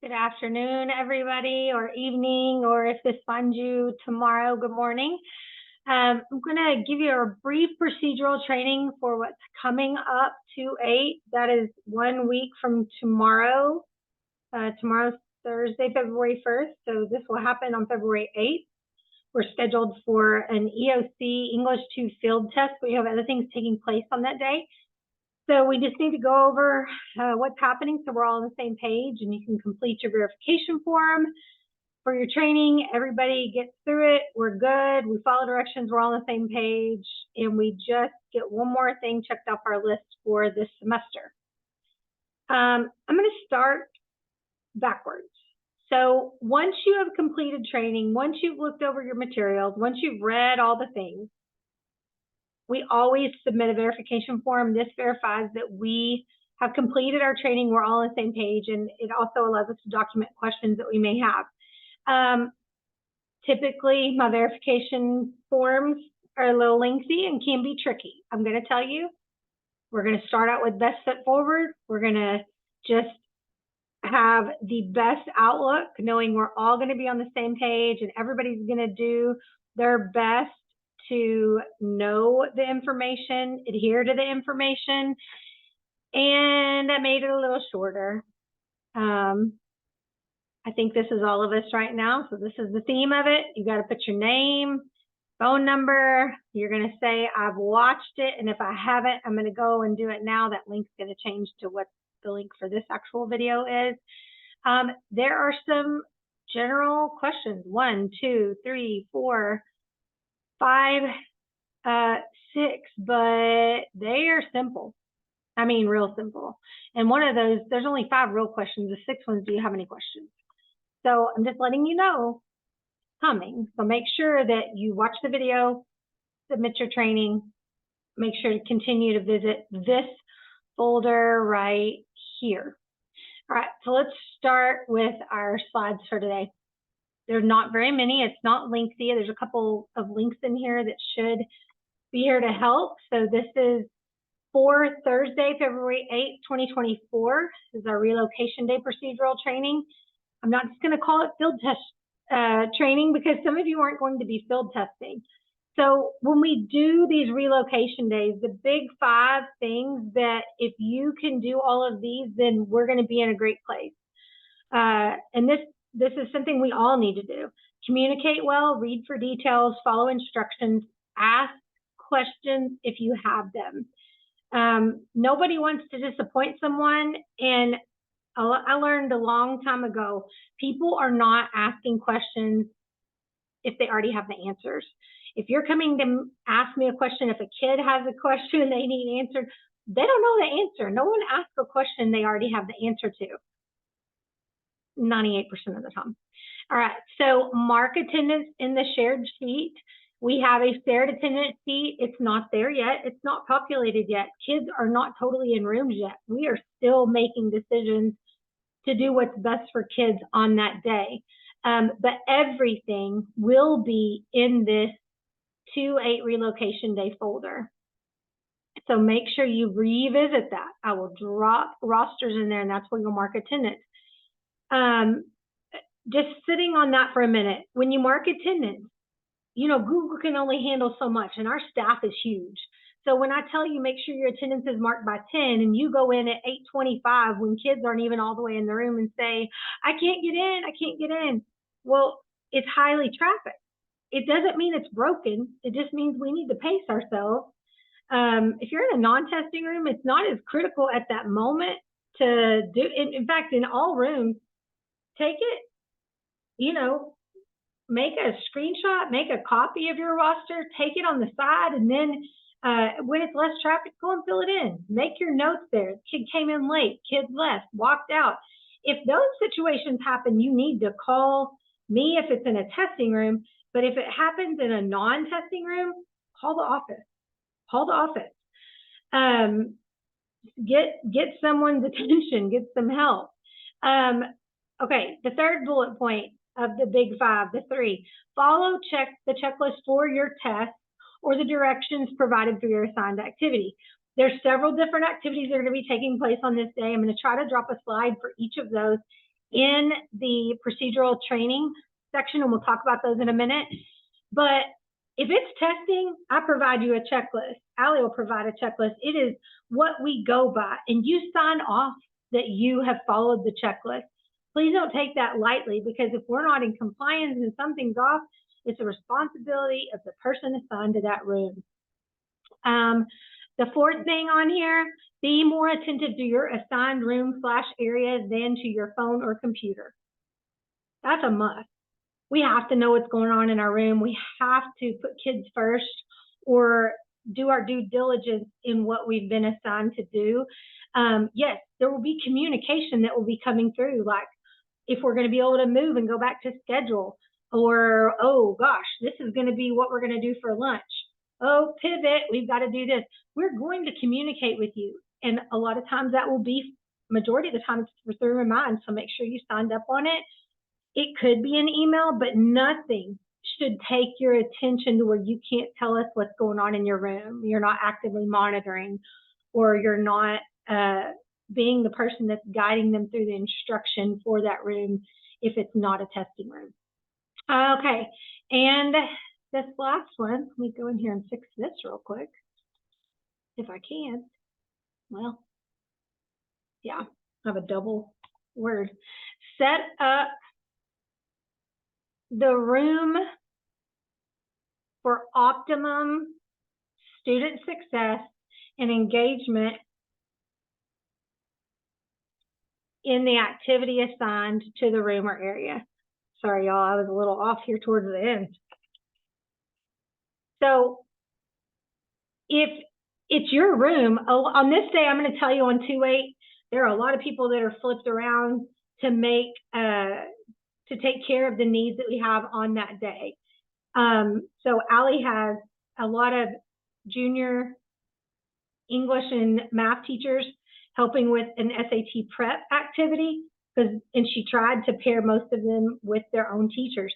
Good afternoon, everybody, or evening, or if this finds you tomorrow, good morning. I'm going to give you a brief procedural training for what's coming up 2/8. That is 1 week from tomorrow. Tomorrow's Thursday, February 1st, so this will happen on February 8th. We're scheduled for an EOC English 2 field test. We have other things taking place on that day. So we just need to go over what's happening so we're all on the same page, and you can complete your verification form for your training. Everybody gets through it. We're good. We follow directions. We're all on the same page, and we just get one more thing checked off our list for this semester. I'm going to start backwards. So once you have completed training, once you've looked over your materials, once you've read all the things, we always submit a verification form. This verifies that we have completed our training. We're all on the same page, and it also allows us to document questions that we may have. Typically, my verification forms are a little lengthy and can be tricky. I'm going to tell you, we're going to start out with best foot forward. We're going to just have the best outlook, knowing we're all going to be on the same page and everybody's going to do their best to know the information, adhere to the information, and I made it a little shorter. I think this is all of us right now, so this is the theme of it. You got to put your name, phone number. You're going to say, I've watched it, and if I haven't, I'm going to go and do it now. That link's going to change to what the link for this actual video is. There are some general questions, 1, 2, 3, 4, 5, 6, but they are simple. I mean, real simple. And one of those, there's only 5 real questions. The 6 ones, do you have any questions? So I'm just letting you know coming. So make sure that you watch the video, submit your training, make sure to continue to visit this folder right here. All right, so let's start with our slides for today. There's not very many. It's not lengthy. There's a couple of links in here that should be here to help. So this is for Thursday, February 8th, 2024. This is our relocation day procedural training. I'm not just going to call it field test training because some of you aren't going to be field testing. So when we do these relocation days, the big 5 things that if you can do all of these, then we're going to be in a great place. And this is something we all need to do. Communicate well, read for details, follow instructions, ask questions if you have them. Nobody wants to disappoint someone, and I learned a long time ago, people are not asking questions if they already have the answers. If you're coming to ask me a question, if a kid has a question and they need answered, they don't know the answer. No one asks a question they already have the answer to. 98% of the time. All right, so mark attendance in the shared sheet. We have a shared attendance sheet. It's not there yet. It's not populated yet. Kids are not totally in rooms yet. We are still making decisions to do what's best for kids on that day. But everything will be in this 2/8 relocation day folder. So make sure you revisit that. I will drop rosters in there, and that's where you'll mark attendance. Just sitting on that for a minute. When you mark attendance, you know, Google can only handle so much, and our staff is huge. So when I tell you make sure your attendance is marked by 10 and you go in at 8:25 when kids aren't even all the way in the room and say, I can't get in, I can't get in. Well, it's highly trafficked. It doesn't mean it's broken. It just means we need to pace ourselves. If you're in a non-testing room, it's not as critical at that moment to do. In fact, in all rooms, take it, you know, make a screenshot, make a copy of your roster, take it on the side, and then when it's less traffic, go and fill it in. Make your notes there. Kid came in late, kid left, walked out. If those situations happen, you need to call me if it's in a testing room. But if it happens in a non-testing room, call the office. Call the office. Get someone's attention. Get some help. Okay, the third bullet point of the big 5, the 3. Follow the checklist for your test or the directions provided for your assigned activity. There's several different activities that are going to be taking place on this day. I'm going to try to drop a slide for each of those in the procedural training section, and we'll talk about those in a minute. But if it's testing, I provide you a checklist. Allie will provide a checklist. It is what we go by, and you sign off that you have followed the checklist. Please don't take that lightly, because if we're not in compliance and something's off, it's a responsibility of the person assigned to that room. The fourth thing on here, be more attentive to your assigned room/area than to your phone or computer. That's a must. We have to know what's going on in our room. We have to put kids first, or do our due diligence in what we've been assigned to do. Yes, there will be communication that will be coming through, like if we're going to be able to move and go back to schedule, or, oh gosh, this is going to be what we're going to do for lunch. Oh, pivot, we've got to do this. We're going to communicate with you. And a lot of times that will be, majority of the time it's through Remind, so make sure you signed up on it. It could be an email, but nothing should take your attention to where you can't tell us what's going on in your room. You're not actively monitoring, or you're not being the person that's guiding them through the instruction for that room if it's not a testing room. Okay, and this last one, let me go in here and fix this real quick, if I can. Well, yeah, I have a double word. Set up the room for optimum student success and engagement in the activity assigned to the room or area. Sorry, y'all, I was a little off here towards the end. So if it's your room, on this day, I'm going to tell you on 2/8, there are a lot of people that are flipped around to make, to take care of the needs that we have on that day. So Allie has a lot of junior English and math teachers helping with an SAT prep activity, and she tried to pair most of them with their own teachers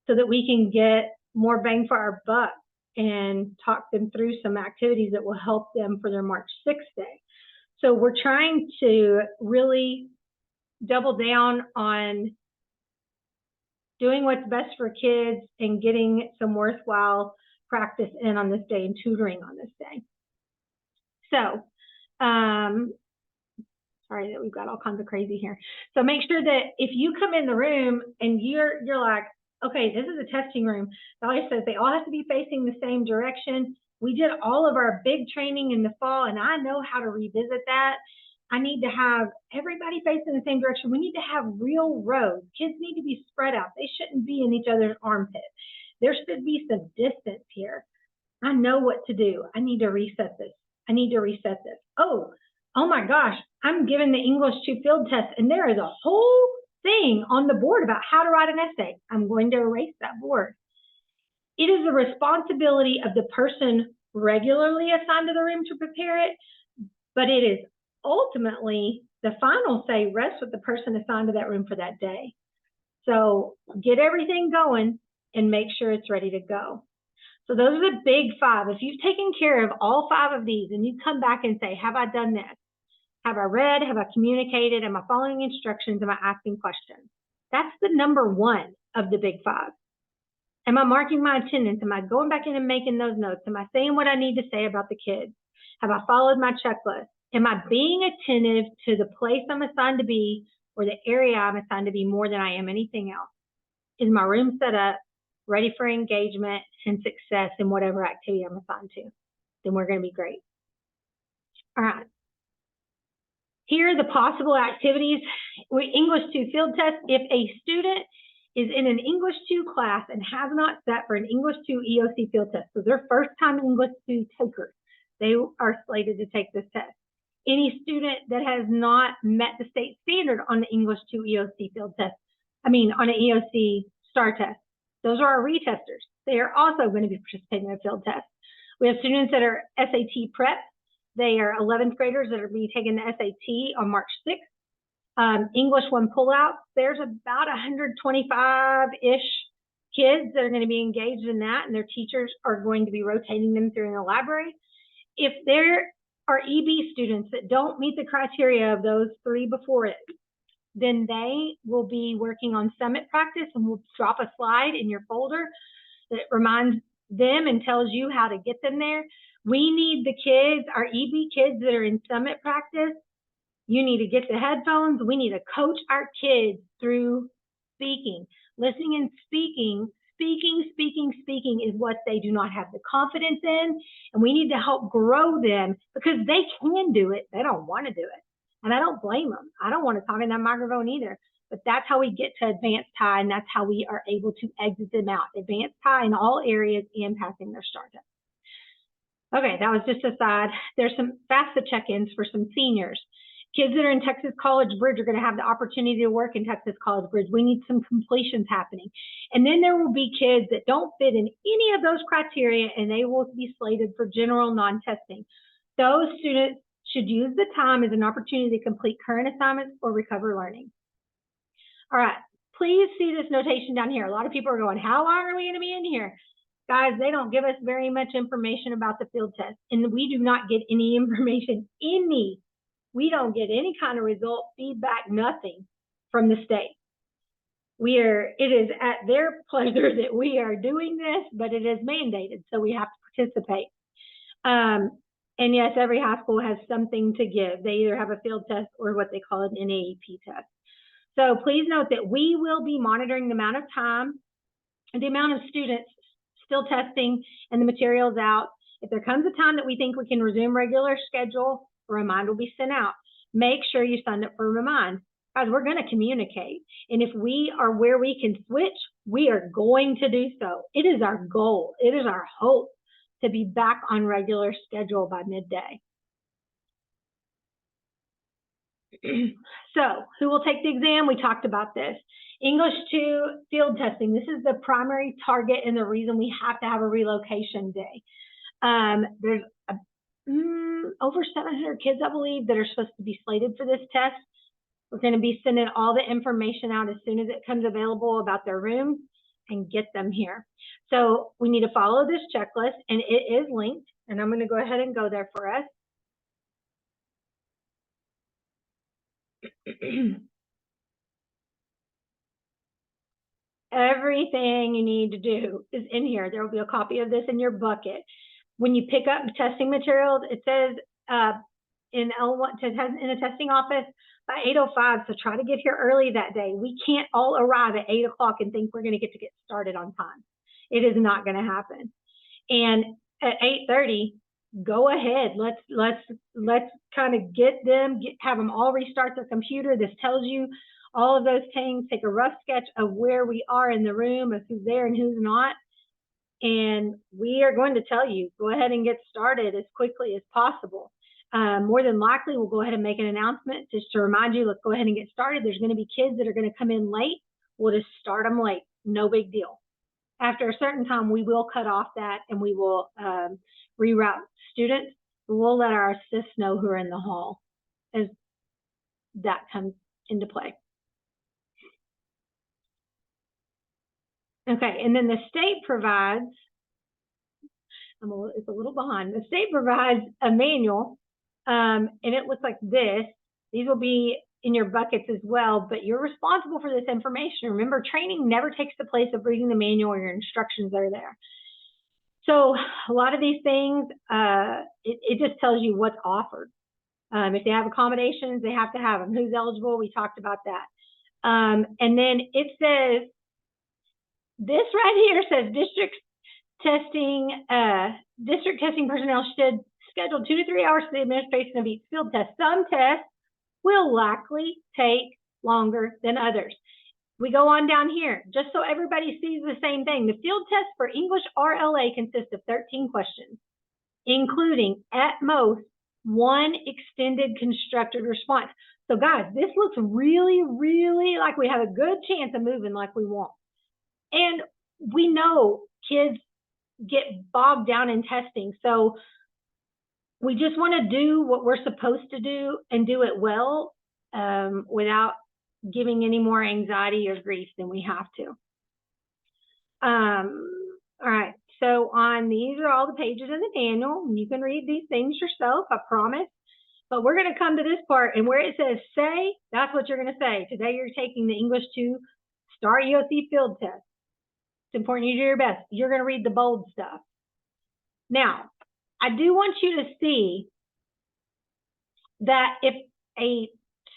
so that we can get more bang for our buck and talk them through some activities that will help them for their March 6th day. So we're trying to really double down on doing what's best for kids and getting some worthwhile practice in on this day and tutoring on this day. So, sorry that we've got all kinds of crazy here. So make sure that if you come in the room and you're like, okay, this is a testing room. It always says they all have to be facing the same direction. We did all of our big training in the fall, and I know how to revisit that. I need to have everybody facing the same direction. We need to have real rows. Kids need to be spread out. They shouldn't be in each other's armpits. There should be some distance here. I know what to do. I need to reset this. I need to reset this. Oh my gosh, I'm giving the English 2 field test, and there is a whole thing on the board about how to write an essay. I'm going to erase that board. It is the responsibility of the person regularly assigned to the room to prepare it, but it is ultimately the final say rests with the person assigned to that room for that day. So get everything going and make sure it's ready to go. So those are the big 5. If you've taken care of all 5 of these and you come back and say, have I done this? Have I read? Have I communicated? Am I following instructions? Am I asking questions? That's the number 1 of the big 5. Am I marking my attendance? Am I going back in and making those notes? Am I saying what I need to say about the kids? Have I followed my checklist? Am I being attentive to the place I'm assigned to be or the area I'm assigned to be more than I am anything else? Is my room set up, ready for engagement and success in whatever activity I'm assigned to? Then we're going to be great. All right. Here are the possible activities. English 2 field test. If a student is in an English 2 class and has not sat for an English 2 EOC field test, so they're first-time English 2 takers, they are slated to take this test. Any student that has not met the state standard on the English 2 EOC field test, on an EOC STAR test, those are our retesters. They are also going to be participating in a field test. We have students that are SAT prep. They are 11th graders that are being taking the SAT on March 6th. English 1 pullouts, there's about 125-ish kids that are going to be engaged in that, and their teachers are going to be rotating them through in the library. If there are EB students that don't meet the criteria of those 3 before it, then they will be working on summit practice, and we'll drop a slide in your folder that reminds them and tells you how to get them there. We need the kids, our EB kids that are in summit practice. You need to get the headphones. We need to coach our kids through speaking, listening and speaking. Speaking is what they do not have the confidence in. And we need to help grow them because they can do it. They don't want to do it. And I don't blame them. I don't want to talk in that microphone either. But that's how we get to advanced high, and that's how we are able to exit them out. Advanced high in all areas and passing their STAR test. Okay, that was just a side. There's some FAFSA check-ins for some seniors. Kids that are in Texas College Bridge are going to have the opportunity to work in Texas College Bridge. We need some completions happening. And then there will be kids that don't fit in any of those criteria, and they will be slated for general non-testing. Those students should use the time as an opportunity to complete current assignments or recover learning. All right, please see this notation down here. A lot of people are going, how long are we going to be in here? Guys, they don't give us very much information about the field test, and we do not get any information, we don't get any kind of result, feedback, nothing from the state. It is at their pleasure that we are doing this, but it is mandated, so we have to participate. And yes, every high school has something to give. They either have a field test or what they call an NAEP test. So please note that we will be monitoring the amount of time and the amount of students still testing and the materials out. If there comes a time that we think we can resume regular schedule, a reminder will be sent out. Make sure you sign up for a remind. Guys, we're going to communicate. And if we are where we can switch, we are going to do so. It is our goal. It is our hope to be back on regular schedule by midday. So who will take the exam? We talked about this. English 2 field testing. This is the primary target and the reason we have to have a relocation day. There's over 700 kids, I believe, that are supposed to be slated for this test. We're going to be sending all the information out as soon as it comes available about their rooms and get them here. So we need to follow this checklist, and it is linked, and I'm going to go ahead and go there for us. Everything you need to do is in here. There will be a copy of this in your bucket. When you pick up testing materials, it says in L1 in the testing office by 8:05. So try to get here early that day. We can't all arrive at 8 o'clock and think we're going to get started on time. It is not going to happen. And at 8:30, go ahead. Let's kind of have them all restart their computer. This tells you all of those things. Take a rough sketch of where we are in the room, of who's there and who's not. And we are going to tell you, go ahead and get started as quickly as possible. More than likely, we'll go ahead and make an announcement just to remind you, let's go ahead and get started. There's going to be kids that are going to come in late. We'll just start them late. No big deal. After a certain time, we will cut off that and we will reroute students. We'll let our assists know who are in the hall as that comes into play. Okay, and then the state provides, it's a little behind, the state provides a manual, and it looks like this. These will be in your buckets as well, but you're responsible for this information. Remember, training never takes the place of reading the manual or your instructions that are there. So a lot of these things, it just tells you what's offered. If they have accommodations, they have to have them. Who's eligible? We talked about that. And then it says, this right here says district testing personnel should schedule 2 to 3 hours for the administration of each field test. Some tests will likely take longer than others. We go on down here, just so everybody sees the same thing. The field test for English RLA consists of 13 questions, including at most 1 extended constructed response. So guys, this looks really, really like we have a good chance of moving like we want. And we know kids get bogged down in testing. So we just want to do what we're supposed to do and do it well without giving any more anxiety or grief than we have to. All right. So these are all the pages in the manual. You can read these things yourself, I promise. But we're going to come to this part, and where it says say, that's what you're going to say. Today you're taking the English 2 STAR EOC field test. It's important you do your best. You're going to read the bold stuff. Now, I do want you to see that if a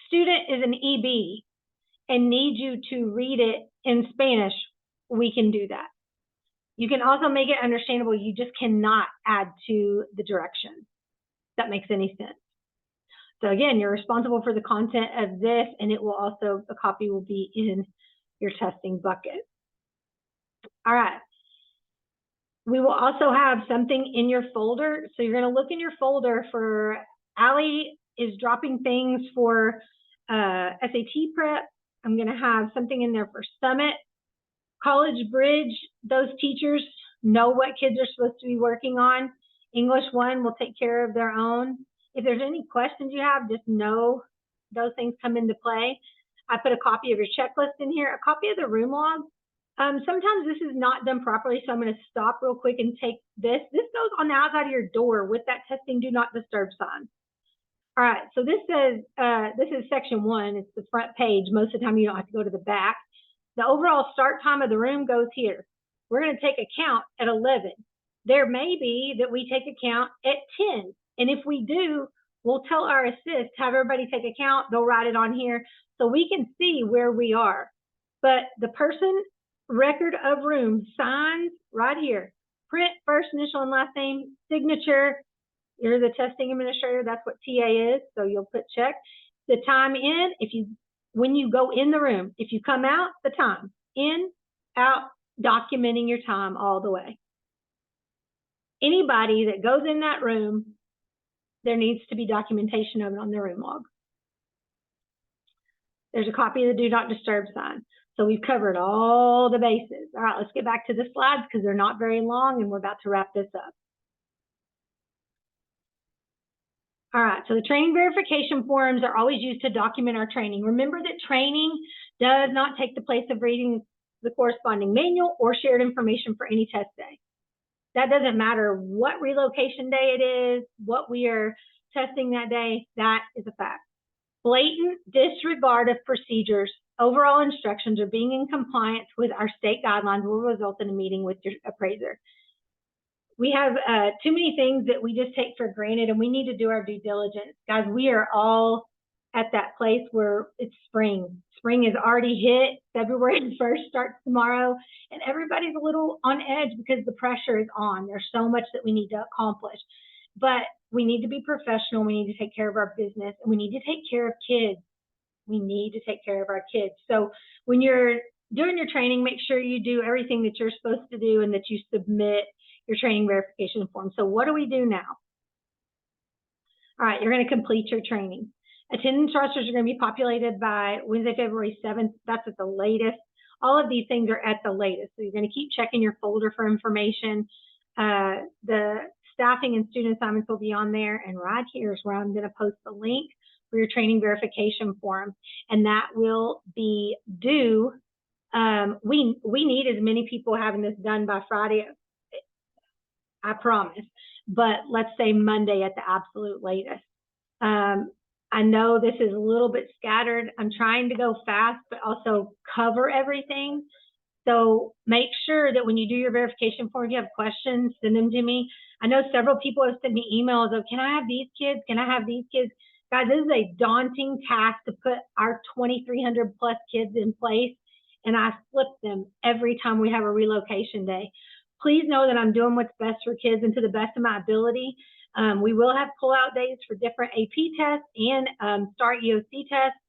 student is an EB and needs you to read it in Spanish, we can do that. You can also make it understandable. You just cannot add to the directions. If that makes any sense. So again, you're responsible for the content of this, and it will also, a copy will be in your testing bucket. All right. We will also have something in your folder. So you're going to look in your folder for, Allie is dropping things for SAT prep. I'm going to have something in there for Summit. College Bridge, those teachers know what kids are supposed to be working on. English 1 will take care of their own. If there's any questions you have, just know those things come into play. I put a copy of your checklist in here, a copy of the room log. Sometimes this is not done properly, so I'm going to stop real quick and take this. This goes on the outside of your door with that testing do not disturb sign. All right, so this says, this is section 1. It's the front page. Most of the time you don't have to go to the back. The overall start time of the room goes here. We're going to take a count at 11. There may be that we take a count at 10. And if we do, we'll tell our assist, have everybody take a count. They'll write it on here so we can see where we are. But the person record of room signs right here. Print, first initial and last name, signature. You're the testing administrator. That's what TA is. So you'll put check. The time in, when you go in the room, if you come out, the time. In, out, documenting your time all the way. Anybody that goes in that room, there needs to be documentation of it on their room log. There's a copy of the do not disturb sign. So we've covered all the bases. All right, let's get back to the slides because they're not very long and we're about to wrap this up. All right, so the training verification forms are always used to document our training. Remember that training does not take the place of reading the corresponding manual or shared information for any test day. That doesn't matter what relocation day it is, what we are testing that day, that is a fact. Blatant disregard of procedures, overall instructions, or being in compliance with our state guidelines will result in a meeting with your appraiser. We have too many things that we just take for granted, and we need to do our due diligence. Guys, we are all at that place where it's spring. Spring is already hit. February 1st starts tomorrow, and everybody's a little on edge because the pressure is on. There's so much that we need to accomplish. But we need to be professional. We need to take care of our business, and we need to take care of kids. We need to take care of our kids. So when you're doing your training, make sure you do everything that you're supposed to do and that you submit your training verification form. So what do we do now? All right, you're going to complete your training. Attendance rosters are going to be populated by Wednesday, February 7th. That's at the latest. All of these things are at the latest. So you're going to keep checking your folder for information. The staffing and student assignments will be on there. And right here is where I'm going to post the link for your training verification form. And that will be due. We need as many people having this done by Friday, I promise. But let's say Monday at the absolute latest. I know this is a little bit scattered. I'm trying to go fast, but also cover everything. So make sure that when you do your verification form, if you have questions, send them to me. I know several people have sent me emails of, can I have these kids? Can I have these kids? Guys, this is a daunting task to put our 2,300 plus kids in place. And I flip them every time we have a relocation day. Please know that I'm doing what's best for kids and to the best of my ability. We will have pull-out days for different AP tests and STAR EOC tests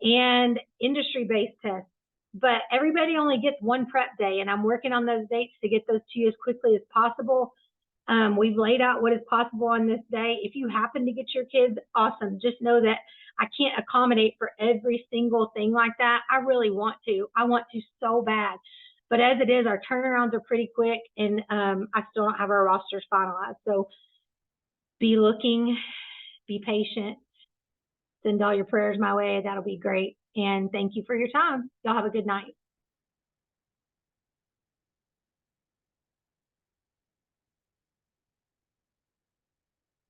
and industry-based tests. But everybody only gets one prep day, and I'm working on those dates to get those to you as quickly as possible. We've laid out what is possible on this day. If you happen to get your kids, awesome. Just know that I can't accommodate for every single thing like that. I really want to. I want to so bad. But as it is, our turnarounds are pretty quick, and I still don't have our rosters finalized. So be looking, be patient, send all your prayers my way. That'll be great. And thank you for your time. Y'all have a good night.